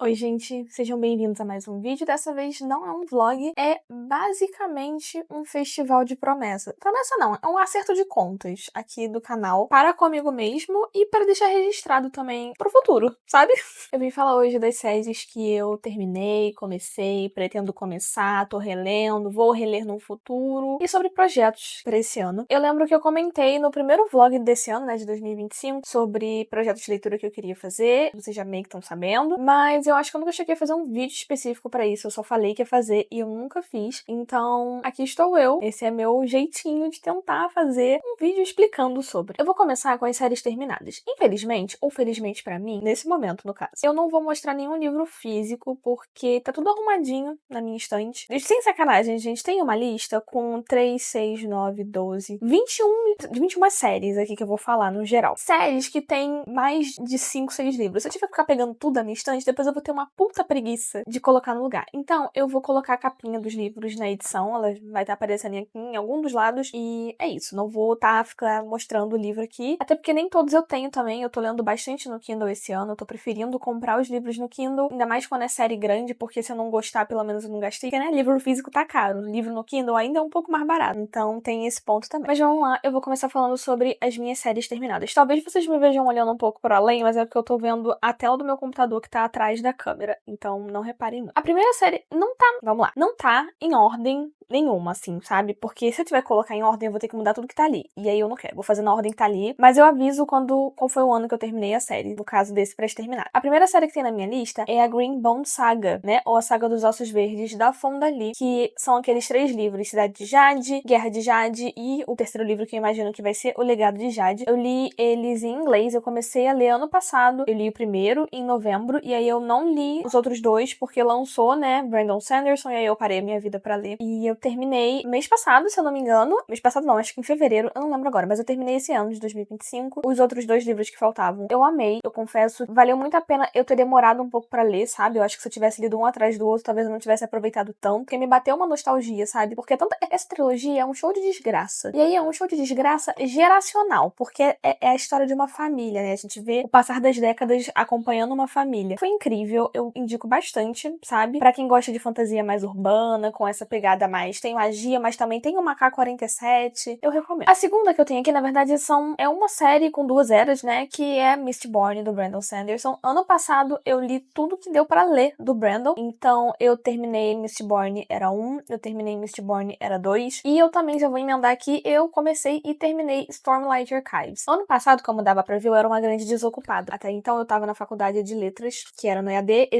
Oi, gente, sejam bem-vindos a mais um vídeo. Dessa vez não é um vlog, é basicamente um festival de promessa. Promessa não, é um acerto de contas aqui do canal para comigo mesmo e para deixar registrado também pro futuro, sabe? Eu vim falar hoje das séries que eu terminei, comecei, pretendo começar, tô relendo, vou reler no futuro e sobre projetos para esse ano. Eu lembro que eu comentei no primeiro vlog desse ano, né, de 2025, sobre projetos de leitura que eu queria fazer, vocês já meio que estão sabendo, mas eu acho que eu nunca cheguei a fazer um vídeo específico pra isso, eu só falei que ia fazer e eu nunca fiz. Então, aqui estou eu. Esse é meu jeitinho de tentar fazer um vídeo explicando sobre. Eu vou começar com as séries terminadas. Infelizmente, ou felizmente pra mim, nesse momento, no caso, eu não vou mostrar nenhum livro físico, porque tá tudo arrumadinho na minha estante. Sem sacanagem, gente, tem uma lista com 3, 6, 9, 12, 21 séries aqui que eu vou falar no geral. Séries que tem mais de 5, 6 livros. Se eu tiver que ficar pegando tudo da minha estante, depois eu vou ter uma puta preguiça de colocar no lugar. Então, eu vou colocar a capinha dos livros na edição, ela vai estar aparecendo aqui em algum dos lados, e é isso, não vou ficar mostrando o livro aqui, até porque nem todos eu tenho também, eu tô lendo bastante no Kindle esse ano, eu tô preferindo comprar os livros no Kindle, ainda mais quando é série grande, porque se eu não gostar, pelo menos eu não gastei, porque, né, livro físico tá caro, livro no Kindle ainda é um pouco mais barato, então tem esse ponto também. Mas vamos lá, eu vou começar falando sobre as minhas séries terminadas. Talvez vocês me vejam olhando um pouco para além, mas é porque eu tô vendo a tela do meu computador que tá atrás da câmera, então não reparem muito. A primeira série não tá, vamos lá, não tá em ordem nenhuma, assim, sabe? Porque se eu tiver que colocar em ordem, eu vou ter que mudar tudo que tá ali. E aí eu não quero. Vou fazer na ordem que tá ali. Mas eu aviso qual foi o ano que eu terminei a série. No caso desse, pra terminar. A primeira série que tem na minha lista é a Green Bone Saga, né? Ou a Saga dos Ossos Verdes, da Fonda Lee. Que são aqueles 3 livros. Cidade de Jade, Guerra de Jade e o terceiro livro que eu imagino que vai ser O Legado de Jade. Eu li eles em inglês. Eu comecei a ler ano passado. Eu li o primeiro em novembro. E aí eu não li os outros dois porque lançou, né? Brandon Sanderson. E aí eu parei a minha vida pra ler. E eu terminei mês passado, se eu não me engano. Mês passado não, acho que em fevereiro, eu não lembro agora, mas eu terminei esse ano de 2025. Os outros 2 livros que faltavam, eu amei, eu confesso. Valeu muito a pena eu ter demorado um pouco pra ler, sabe? Eu acho que se eu tivesse lido um atrás do outro, talvez eu não tivesse aproveitado tanto, porque me bateu uma nostalgia, sabe? Porque essa trilogia é um show de desgraça. E aí é um show de desgraça geracional, porque é a história de uma família, né? A gente vê o passar das décadas acompanhando uma família. Foi incrível, eu indico bastante, sabe? Pra quem gosta de fantasia mais urbana, com essa pegada mais tem magia, mas também tem o MK-47, eu recomendo. A segunda que eu tenho aqui, na verdade, é uma série com 2 eras, né, que é Mistborn, do Brandon Sanderson. Ano passado, eu li tudo que deu pra ler do Brandon, então eu terminei Mistborn era 1, eu terminei Mistborn era 2, e eu também já vou emendar aqui, eu comecei e terminei Stormlight Archives. Ano passado, como dava pra ver, eu era uma grande desocupada. Até então, eu tava na faculdade de letras, que era no EAD,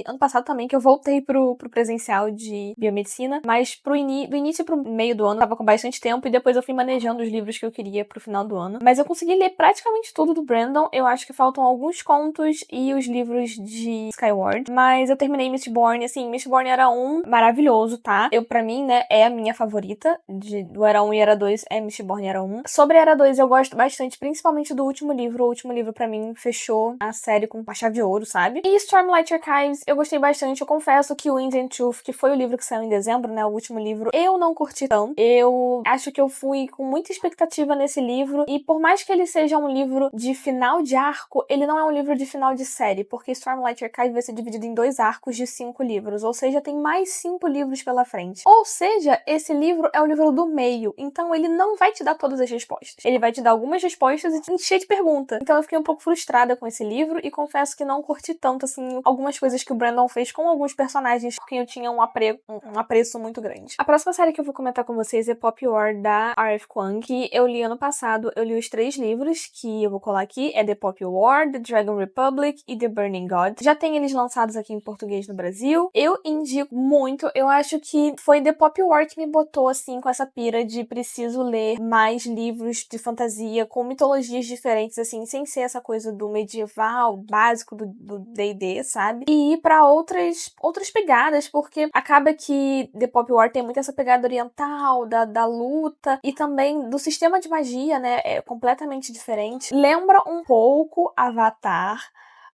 ano passado também, que eu voltei pro presencial de biomedicina, mas do início pro meio do ano, eu tava com bastante tempo, e depois eu fui manejando os livros que eu queria pro final do ano. Mas eu consegui ler praticamente tudo do Brandon, eu acho que faltam alguns contos e os livros de Skyward, mas eu terminei Mistborn, assim, Mistborn era 1, maravilhoso, tá? Pra mim, né, é a minha favorita, do Era 1 e Era 2, é Mistborn Era 1. Sobre Era 2 eu gosto bastante, principalmente do último livro, o último livro pra mim fechou a série com uma chave de ouro, sabe? E Stormlight Archives eu gostei bastante, eu confesso que o Wind and Truth, que foi o livro que saiu em dezembro, né, o último livro, eu não curti tanto. Eu acho que eu fui com muita expectativa nesse livro, e por mais que ele seja um livro de final de arco, ele não é um livro de final de série, porque Stormlight Archive vai ser dividido em 2 arcos de 5 livros, ou seja, tem mais 5 livros pela frente. Ou seja, esse livro é o livro do meio, então ele não vai te dar todas as respostas. Ele vai te dar algumas respostas e te encher de pergunta. Então eu fiquei um pouco frustrada com esse livro, e confesso que não curti tanto, assim, algumas coisas que o Brandon fez com alguns personagens por quem eu tinha um apreço muito grande. A próxima série que eu vou comentar com vocês é Poppy War, da R.F. Kuang, que eu li ano passado. Eu li os 3 livros que eu vou colar aqui, é The Poppy War, The Dragon Republic e The Burning God. Já tem eles lançados aqui em português no Brasil. Eu indico muito, eu acho que foi The Poppy War que me botou, assim, com essa pira de preciso ler mais livros de fantasia com mitologias diferentes, assim, sem ser essa coisa do medieval, básico do D&D, sabe? E ir pra outras pegadas, porque acaba que The Poppy War tem muito essa pegada oriental, da luta, e também do sistema de magia, né? É completamente diferente. Lembra um pouco Avatar,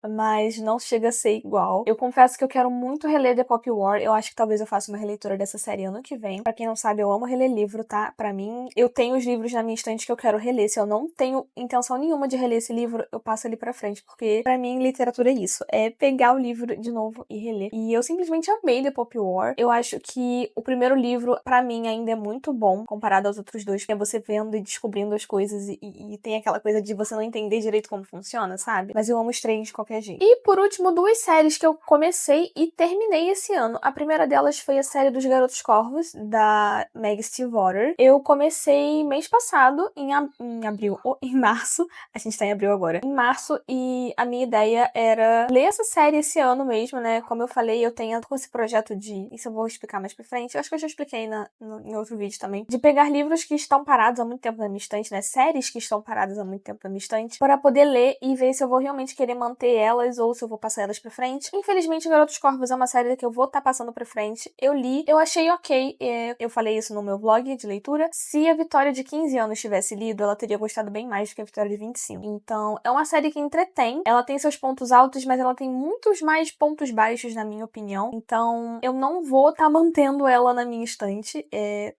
mas não chega a ser igual. Eu confesso que eu quero muito reler The Poppy War, eu acho que talvez eu faça uma releitura dessa série ano que vem. Pra quem não sabe, eu amo reler livro, tá? Pra mim, eu tenho os livros na minha estante que eu quero reler. Se eu não tenho intenção nenhuma de reler esse livro, eu passo ele pra frente, porque pra mim, literatura é isso, é pegar o livro de novo e reler. E eu simplesmente amei The Poppy War. Eu acho que o primeiro livro, pra mim, ainda é muito bom, comparado aos outros dois, porque é você vendo e descobrindo as coisas e tem aquela coisa de você não entender direito como funciona, sabe? Mas eu amo os três de qualquer jeito. E, por último, duas séries que eu comecei e terminei esse ano. A primeira delas foi a série dos Garotos Corvos, da Meg Stiefvater. Eu comecei mês passado, em abril, ou em março. A gente tá em abril agora. Em março, e a minha ideia era ler essa série esse ano mesmo, né? Como eu falei, eu tenho com esse projeto de... Isso eu vou explicar mais pra frente. Eu acho que eu já expliquei em outro vídeo também. De pegar livros que estão parados há muito tempo na minha estante, né? Séries que estão paradas há muito tempo na minha estante, para poder ler e ver se eu vou realmente querer manter elas ou se eu vou passar elas pra frente. Infelizmente, Garotos Corvos é uma série que eu vou estar passando pra frente. Eu li, eu achei ok. Eu falei isso no meu blog de leitura. Se a Vitória de 15 anos tivesse lido, ela teria gostado bem mais do que a Vitória de 25. Então, é uma série que entretém. Ela tem seus pontos altos, mas ela tem muitos mais pontos baixos, na minha opinião. Então, eu não vou estar mantendo ela na minha estante.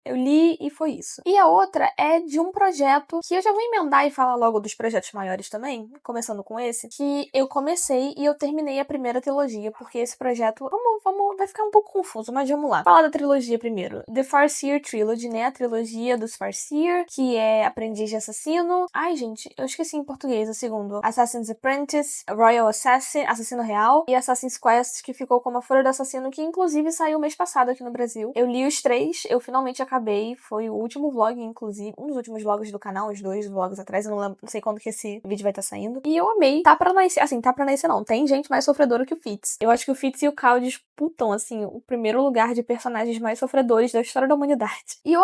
Eu li e foi isso. E a outra é de um projeto que eu já vou emendar e falar logo dos projetos maiores também, começando com esse, que eu comecei e eu terminei a primeira trilogia, porque esse projeto, vai ficar um pouco confuso, mas vamos lá. Falar da trilogia primeiro. The Farseer Trilogy, né? A trilogia dos Farseer, que é Aprendiz de Assassino. Ai, gente, eu esqueci em português o segundo. Assassin's Apprentice, Royal Assassin, Assassino Real, e Assassin's Quest, que ficou como a Folha do Assassino, que inclusive saiu mês passado aqui no Brasil. Eu li os três, eu finalmente acabei, foi o último vlog, inclusive, um dos últimos vlogs do canal, os dois vlogs atrás, eu não lembro, não sei quando que esse vídeo vai estar saindo. E eu amei. Tá pra nascer, assim, tá pra nascer não, tem gente mais sofredora que o Fitz. Eu acho que o Fitz e o Cal disputam, assim, o primeiro lugar de personagens mais sofredores da história da humanidade. E eu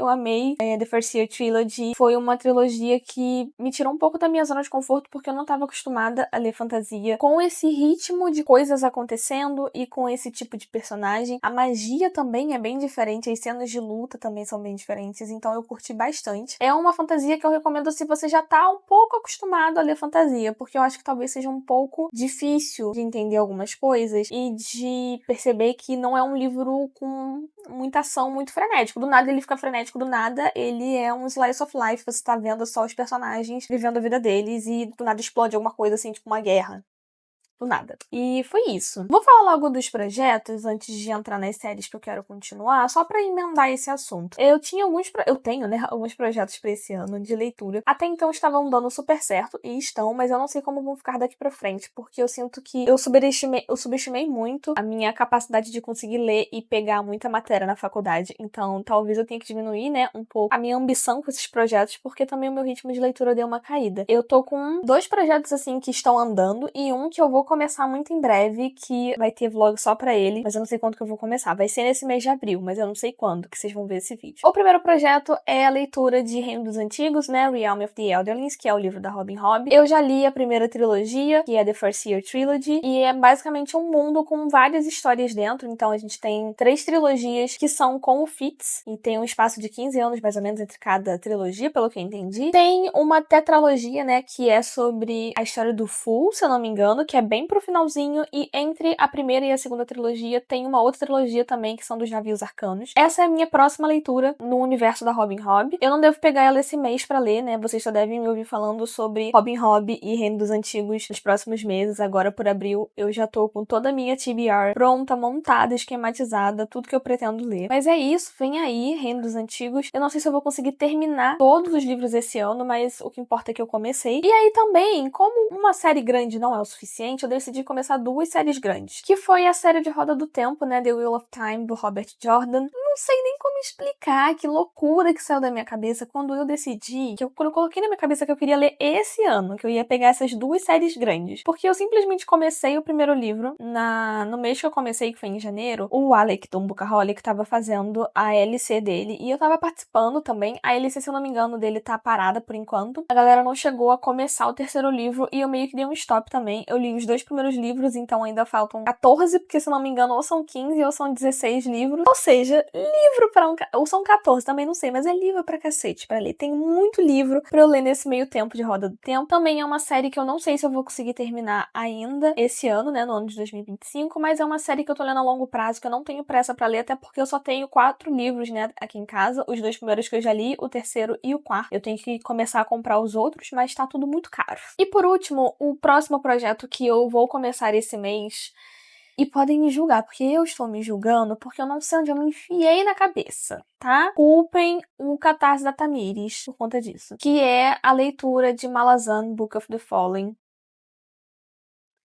amei The Farseer Trilogy. Foi uma trilogia que me tirou um pouco da minha zona de conforto, porque eu não tava acostumada a ler fantasia com esse ritmo de coisas acontecendo e com esse tipo de personagem. A magia também é bem diferente, as cenas de luta também são bem diferentes, então eu curti bastante. É uma fantasia que eu recomendo se você já tá um pouco acostumado a ler fantasia, porque eu acho que talvez seja um pouco difícil de entender algumas coisas e de perceber que não é um livro com muita ação, muito frenético. Do nada ele fica frenético, do nada ele é um slice of life, você tá vendo só os personagens vivendo a vida deles e do nada explode alguma coisa assim, tipo uma guerra. Do nada. E foi isso. Vou falar logo dos projetos antes de entrar nas séries que eu quero continuar, só pra emendar esse assunto. Eu tenho, né, alguns projetos pra esse ano de leitura. Até então estavam dando super certo e estão, mas eu não sei como vão ficar daqui pra frente, porque eu sinto que eu subestimei muito a minha capacidade de conseguir ler e pegar muita matéria na faculdade. Então, talvez eu tenha que diminuir, né, um pouco a minha ambição com esses projetos, porque também o meu ritmo de leitura deu uma caída. Eu tô com 2 projetos assim que estão andando e um que eu vou começar muito em breve, que vai ter vlog só pra ele, mas eu não sei quando que eu vou começar. Vai ser nesse mês de abril, mas eu não sei quando que vocês vão ver esse vídeo. O primeiro projeto é a leitura de Reino dos Antigos, né, Realm of the Elderlings, que é o livro da Robin Hobb. Eu já li a primeira trilogia, que é The Farseer Trilogy, e é basicamente um mundo com várias histórias dentro, então a gente tem 3 trilogias que são com o Fitz, e tem um espaço de 15 anos mais ou menos entre cada trilogia, pelo que eu entendi. Tem uma tetralogia, né, que é sobre a história do Fool, se eu não me engano, que é bem pro finalzinho, e entre a primeira e a segunda trilogia tem uma outra trilogia também, que são dos Navios Arcanos. Essa é a minha próxima leitura no universo da Robin Hobb. Eu não devo pegar ela esse mês pra ler, né? Vocês só devem me ouvir falando sobre Robin Hobb e Reino dos Antigos nos próximos meses. Agora, por abril, eu já tô com toda a minha TBR pronta, montada, esquematizada, tudo que eu pretendo ler. Mas é isso, vem aí, Reino dos Antigos. Eu não sei se eu vou conseguir terminar todos os livros esse ano, mas o que importa é que eu comecei. E aí também, como uma série grande não é o suficiente, eu decidi começar 2 séries grandes, que foi a série de Roda do Tempo, né, The Wheel of Time, do Robert Jordan. Não sei nem como explicar que loucura que saiu da minha cabeça quando eu decidi, quando eu coloquei na minha cabeça que eu queria ler esse ano, que eu ia pegar essas 2 séries grandes. Porque eu simplesmente comecei o primeiro livro, no mês que eu comecei, que foi em janeiro, o Alec do Bookaholic tava fazendo a LC dele, e eu tava participando também. A LC, se eu não me engano, dele tá parada por enquanto. A galera não chegou a começar o terceiro livro, e eu meio que dei um stop também. Eu li os 2 primeiros livros, então ainda faltam 14, porque se eu não me engano, ou são 15 ou são 16 livros. Ou seja, livro ou são 14, também não sei, mas é livro pra cacete pra ler. Tem muito livro pra eu ler nesse meio tempo de Roda do Tempo. Também é uma série que eu não sei se eu vou conseguir terminar ainda esse ano, né, no ano de 2025, mas é uma série que eu tô lendo a longo prazo, que eu não tenho pressa pra ler, até porque eu só tenho 4 livros, né, aqui em casa. Os 2 primeiros que eu já li, o terceiro e o quarto. Eu tenho que começar a comprar os outros, mas tá tudo muito caro. E por último, o próximo projeto que eu vou começar esse mês, e podem me julgar, porque eu estou me julgando porque eu não sei onde eu me enfiei na cabeça, tá? Culpem o Catarse da Tamires por conta disso. Que é a leitura de Malazan, Book of the Fallen,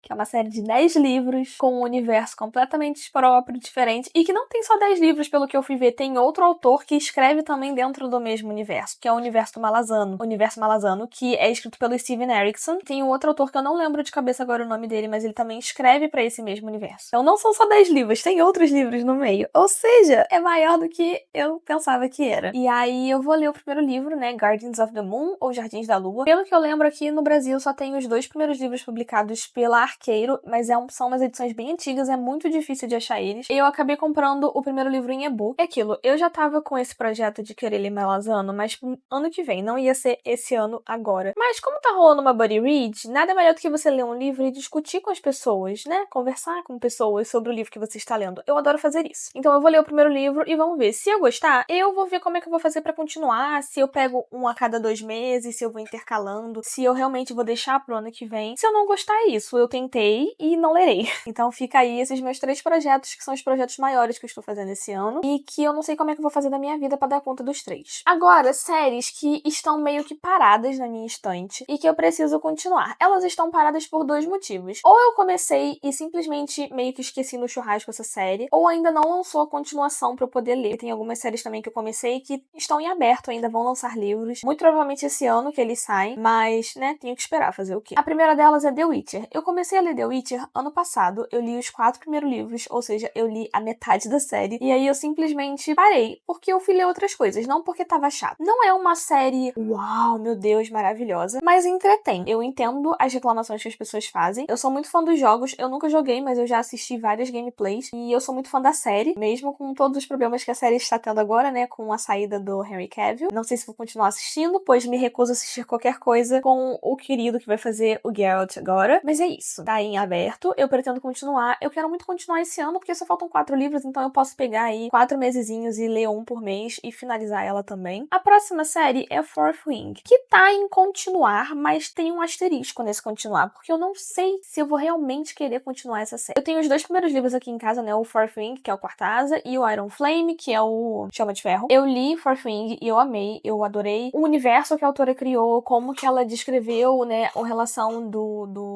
que é uma série de 10 livros com um universo completamente próprio, diferente, e que não tem só 10 livros, pelo que eu fui ver, tem outro autor que escreve também dentro do mesmo universo, que é o universo do Malazano. O universo Malazano, que é escrito pelo Steven Erikson. Tem um outro autor que eu não lembro de cabeça agora o nome dele, mas ele também escreve pra esse mesmo universo. Então não são só 10 livros, tem outros livros no meio. Ou seja, é maior do que eu pensava que era. E aí eu vou ler o primeiro livro, né, Guardians of the Moon, ou Jardins da Lua. Pelo que eu lembro, aqui no Brasil só tem os 2 primeiros livros publicados pela Arqueiro, mas são umas edições bem antigas, é muito difícil de achar eles. Eu acabei comprando o primeiro livro em e-book. É aquilo, eu já tava com esse projeto de querer ler Malazano, mas ano que vem, não ia ser esse ano agora. Mas como tá rolando uma buddy read, nada melhor do que você ler um livro e discutir com as pessoas, né? Conversar com pessoas sobre o livro que você está lendo. Eu adoro fazer isso. Então eu vou ler o primeiro livro e vamos ver. Se eu gostar, eu vou ver como é que eu vou fazer pra continuar, se eu pego um a cada 2 meses, se eu vou intercalando, se eu realmente vou deixar pro ano que vem. Se eu não gostar, é isso. Eu tentei e não lerei. Então fica aí esses meus 3 projetos, que são os projetos maiores que eu estou fazendo esse ano, e que eu não sei como é que eu vou fazer da minha vida pra dar conta dos 3. Agora, séries que estão meio que paradas na minha estante e que eu preciso continuar. Elas estão paradas por 2 motivos. Ou eu comecei e simplesmente meio que esqueci no churrasco essa série, ou ainda não lançou a continuação pra eu poder ler. Tem algumas séries também que eu comecei que estão em aberto, ainda vão lançar livros. Muito provavelmente esse ano que eles saem, mas, né, tenho que esperar fazer o quê? A primeira delas é The Witcher. Eu comecei a ler The Witcher ano passado, eu li os 4 primeiros livros, ou seja, eu li a metade da série, e aí eu simplesmente parei, porque eu fui ler outras coisas, não porque tava chato. Não é uma série, uau, meu Deus, maravilhosa, mas entretém. Eu entendo as reclamações que as pessoas fazem, eu sou muito fã dos jogos, eu nunca joguei, mas eu já assisti várias gameplays, e eu sou muito fã da série, mesmo com todos os problemas que a série está tendo agora, né, com a saída do Henry Cavill. Não sei se vou continuar assistindo, pois me recuso a assistir qualquer coisa com o querido que vai fazer o Geralt agora, mas é isso, tá em aberto. Eu pretendo continuar. Eu quero muito continuar esse ano, porque só faltam 4 livros, então eu posso pegar aí 4 mesezinhos e ler um por mês e finalizar ela também. A próxima série é Fourth Wing, que tá em continuar, mas tem um asterisco nesse continuar, porque eu não sei se eu vou realmente querer continuar essa série. Eu tenho os 2 primeiros livros aqui em casa, né? O Fourth Wing, que é o Quarta Asa, e o Iron Flame, que é o Chama de Ferro. Eu li Fourth Wing e eu amei, eu adorei o universo que a autora criou, como que ela descreveu, né, a relação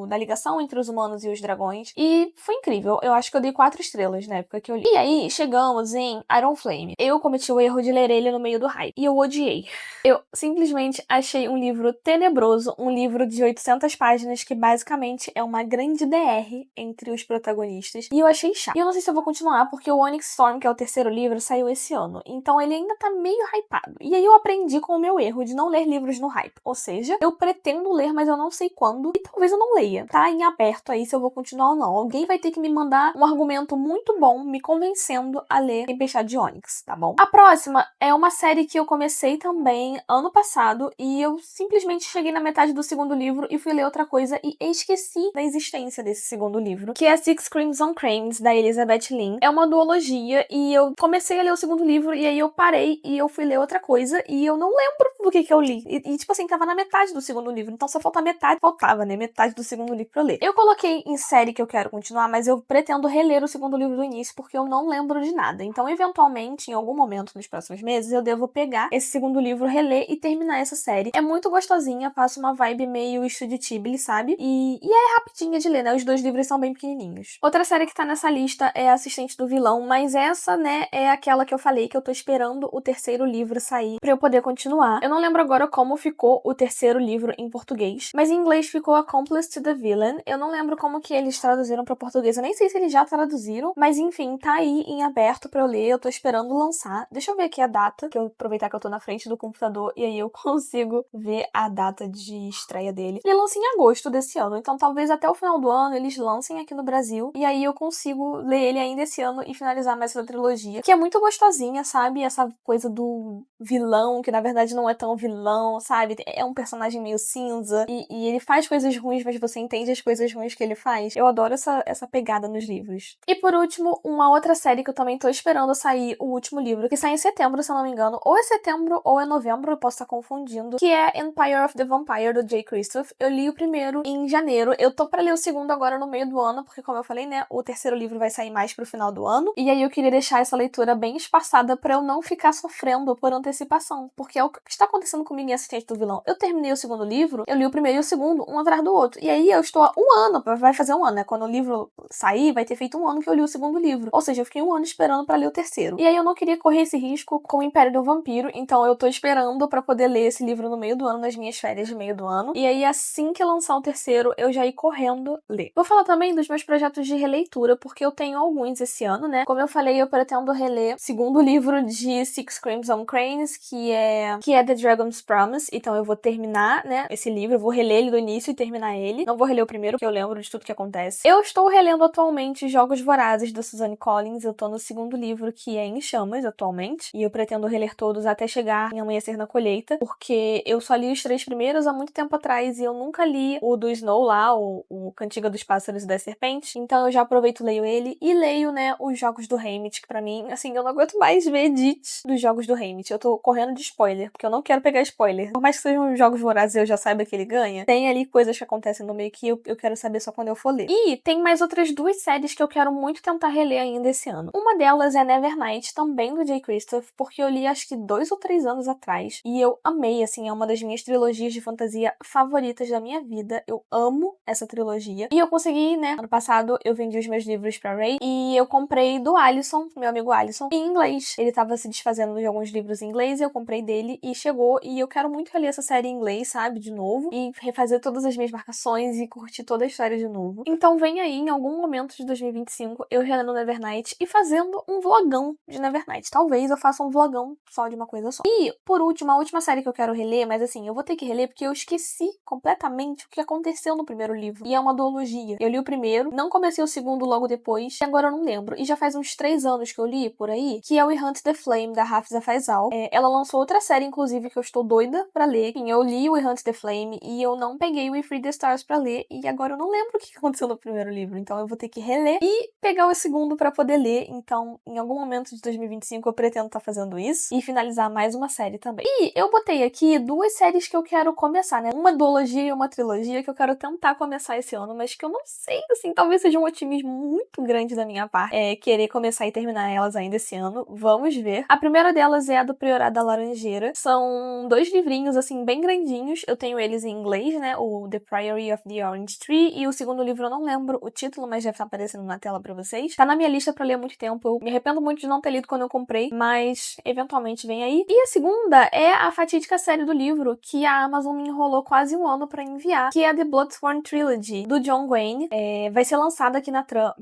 da ligação entre os humanos e os dragões. E foi incrível. Eu acho que eu dei 4 estrelas na época que eu li. E aí, chegamos em Iron Flame. Eu cometi o erro de ler ele no meio do hype. E eu odiei. Eu simplesmente achei um livro tenebroso, um livro de 800 páginas que basicamente é uma grande DR entre os protagonistas. E eu achei chato. E eu não sei se eu vou continuar, porque o Onyx Storm, que é o terceiro livro, saiu esse ano. Então ele ainda tá meio hypado. E aí eu aprendi com o meu erro de não ler livros no hype. Ou seja, eu pretendo ler, mas eu não sei quando. E talvez eu não leia. Tá em aberto aí se eu vou continuar ou não. Alguém vai ter que me mandar um argumento muito bom me convencendo a ler Tempestade de Ônix, tá bom? A próxima é uma série que eu comecei também ano passado e eu simplesmente cheguei na metade do segundo livro e fui ler outra coisa e esqueci da existência desse segundo livro, que é Six Crimson Cranes, da Elizabeth Lynn. É uma duologia e eu comecei a ler o segundo livro e aí eu parei e eu fui ler outra coisa e eu não lembro do que eu li. E tipo assim, tava na metade do segundo livro, então só falta metade, faltava, né? Metade do segundo livro pra eu ler. Eu coloquei em série que eu quero continuar, mas eu pretendo reler o segundo livro do início porque eu não lembro de nada. Então, eventualmente, em algum momento nos próximos meses, eu devo pegar esse segundo livro, reler e terminar essa série. É muito gostosinha, passa uma vibe meio Estúdio Ghibli, sabe? E é rapidinha de ler, né? Os 2 livros são bem pequenininhos. Outra série que tá nessa lista é Assistente do Vilão, mas essa, né, é aquela que eu falei que eu tô esperando o terceiro livro sair pra eu poder continuar. Eu não lembro agora como ficou o terceiro livro em português, mas em inglês ficou Accomplice to the Villain. Eu não lembro como que eles traduziram pra português. Eu nem sei se eles já traduziram. Mas enfim, tá aí em aberto pra eu ler. Eu tô esperando lançar. Deixa eu ver aqui a data, que eu aproveitar que eu tô na frente do computador e aí eu consigo ver a data de estreia dele. Ele lança em agosto desse ano, então talvez até o final do ano eles lancem aqui no Brasil e aí eu consigo ler ele ainda esse ano e finalizar mais essa trilogia, que é muito gostosinha, sabe? Essa coisa do vilão, que na verdade não é tão vilão, sabe? É um personagem meio cinza e ele faz coisas ruins, mas você entende as coisas ruins que ele faz. Eu adoro essa pegada nos livros. E por último, uma outra série que eu também tô esperando sair, o último livro, que sai em setembro, se eu não me engano, ou é setembro ou é novembro, eu posso estar confundindo, que é Empire of the Vampire, do Jay Kristoff. Eu li o primeiro em janeiro, eu tô pra ler o segundo agora no meio do ano, porque como eu falei, né, o terceiro livro vai sair mais pro final do ano, e aí eu queria deixar essa leitura bem espaçada pra eu não ficar sofrendo por antecipação, porque é o que está acontecendo comigo em Assistente do Vilão. Eu terminei o segundo livro, eu li o primeiro e o segundo, um atrás do outro, e aí eu estou há um ano, vai fazer um ano, né, quando o livro sair, vai ter feito um ano que eu li o segundo livro, ou seja, eu fiquei um ano esperando pra ler o terceiro. E aí eu não queria correr esse risco com o Império do Vampiro, então eu tô esperando pra poder ler esse livro no meio do ano, nas minhas férias de meio do ano. E aí, assim que lançar o terceiro, eu já ir correndo ler. Vou falar também dos meus projetos de releitura, porque eu tenho alguns esse ano, né? Como eu falei, eu pretendo reler o segundo livro de Six Crimson Cranes, que é The Dragon's Promise. Então eu vou terminar, né, esse livro, eu vou reler ele do início e terminar ele. Não vou reler o primeiro, porque eu lembro de tudo que acontece. Eu estou relendo atualmente Jogos Vorazes, da Suzanne Collins. Eu tô no segundo livro, que é Em Chamas, atualmente. E eu pretendo reler todos até chegar em Amanhecer na Colheita, porque eu só li os 3 primeiros há muito tempo atrás e eu nunca li o do Snow lá, o Cantiga dos Pássaros e das Serpentes. Então eu já aproveito, leio ele e leio, né, os Jogos do Haymitch, que pra mim, assim, eu não aguento mais ver edits dos Jogos do Haymitch. Eu tô correndo de spoiler, porque eu não quero pegar spoiler. Por mais que sejam Jogos Vorazes e eu já saiba que ele ganha, tem ali coisas que acontecem no meio que eu quero saber só quando eu for ler. E tem mais outras 2 séries que eu quero muito tentar reler ainda esse ano. Uma delas é Nevernight, também do Jay Kristoff, porque eu li acho que 2 ou 3 anos atrás e eu amei, assim, é uma das minhas trilogias de fantasia favoritas da minha vida. Eu amo essa trilogia. E eu consegui, né, ano passado eu vendi os meus livros pra Ray e eu comprei do Alisson, meu amigo Alisson, em inglês. Ele tava se desfazendo de alguns livros em inglês e eu comprei dele e chegou e eu quero muito reler essa série em inglês, sabe, de novo, e refazer todas as minhas marcações e curtir toda a história de novo. Então vem aí, em algum momento de 2025, eu relendo Nevernight e fazendo um vlogão de Nevernight. Talvez eu faça um vlogão só de uma coisa só. E, por último, a última série que eu quero reler, mas assim, eu vou ter que reler porque eu esqueci completamente o que aconteceu no primeiro livro. E é uma duologia. Eu li o primeiro, não comecei o segundo logo depois, e agora eu não lembro. E já faz uns 3 anos que eu li, por aí, que é o We Hunt the Flame, da Hafsa Faizal. Ela lançou outra série, inclusive, que eu estou doida pra ler. Enfim, eu li o We Hunt the Flame e eu não peguei o We Free the Stars pra ler, e agora eu não lembro o que aconteceu no primeiro livro. Então eu vou ter que reler e pegar o segundo pra poder ler. Então, em algum momento de 2025, eu pretendo estar fazendo isso e finalizar mais uma série também. E eu botei aqui 2 séries que eu quero começar, né? Uma duologia e uma trilogia que eu quero tentar começar esse ano, mas que eu não sei, assim, talvez seja um otimismo muito grande da minha parte, querer começar e terminar elas ainda esse ano. Vamos ver. A primeira delas é a do Priorato da Laranjeira. São 2 livrinhos, assim, bem grandinhos. Eu tenho eles em inglês, né? O The Priory of the Orange Tree e o segundo livro eu não lembro o título, mas deve estar aparecendo na tela pra vocês. Tá na minha lista pra ler há muito tempo. Eu me arrependo muito de não ter lido quando eu comprei, mas eventualmente vem aí. E a segunda é a fatídica série do livro que a Amazon me enrolou quase um ano pra enviar, que é a The Bloodsworn Trilogy, do John Wayne. Vai ser lançada aqui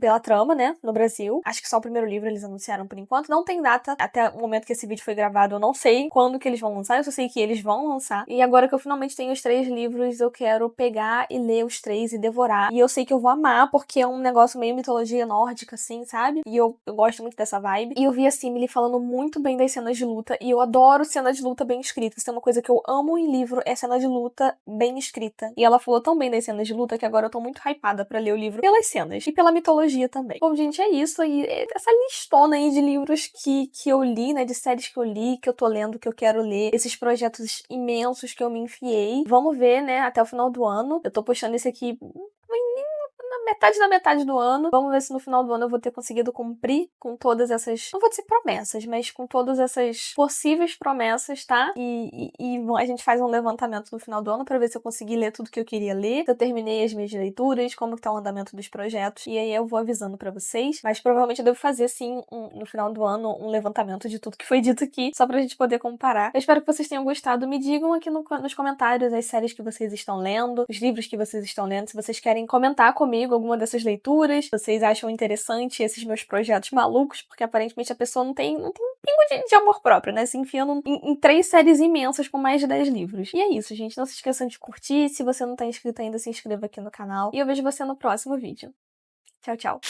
pela Trama, né, no Brasil. Acho que só o primeiro livro eles anunciaram por enquanto. Não tem data, até o momento que esse vídeo foi gravado, eu não sei quando que eles vão lançar, eu só sei que eles vão lançar. E agora que eu finalmente tenho os 3 livros, eu quero pegar e ler os 3 e devorar. E eu sei que eu vou amar, porque é um negócio meio mitologia nórdica, assim, sabe? E eu gosto muito dessa vibe. E eu vi a Simile falando muito bem das cenas de luta, e eu adoro cena de luta bem escrita. Se tem uma coisa que eu amo em livro, é cena de luta bem escrita. E ela falou tão bem das cenas de luta que agora eu tô muito hypada pra ler o livro pelas cenas e pela mitologia também. Bom, gente, é isso. E essa listona aí de livros que eu li, né, de séries que eu li, que eu tô lendo, que eu quero ler, esses projetos imensos que eu me enfiei. Vamos ver, né, até o final do ano. Eu tô postando esse aqui metade da metade do ano. Vamos ver se no final do ano eu vou ter conseguido cumprir com todas essas, não vou dizer promessas, mas com todas essas possíveis promessas, tá? E a gente faz um levantamento no final do ano pra ver se eu consegui ler tudo que eu queria ler, se eu terminei as minhas leituras, como que tá o andamento dos projetos, e aí eu vou avisando pra vocês, mas provavelmente eu devo fazer, sim, no final do ano, um levantamento de tudo que foi dito aqui, só pra gente poder comparar. Eu espero que vocês tenham gostado. Me digam aqui nos comentários as séries que vocês estão lendo, os livros que vocês estão lendo, se vocês querem comentar comigo alguma dessas leituras, se vocês acham interessante esses meus projetos malucos, porque aparentemente a pessoa não tem um pingo de amor próprio, né? Se enfiando em 3 séries imensas com mais de 10 livros. E é isso, gente. Não se esqueçam de curtir. Se você não tá inscrito ainda, se inscreva aqui no canal. E eu vejo você no próximo vídeo. Tchau, tchau.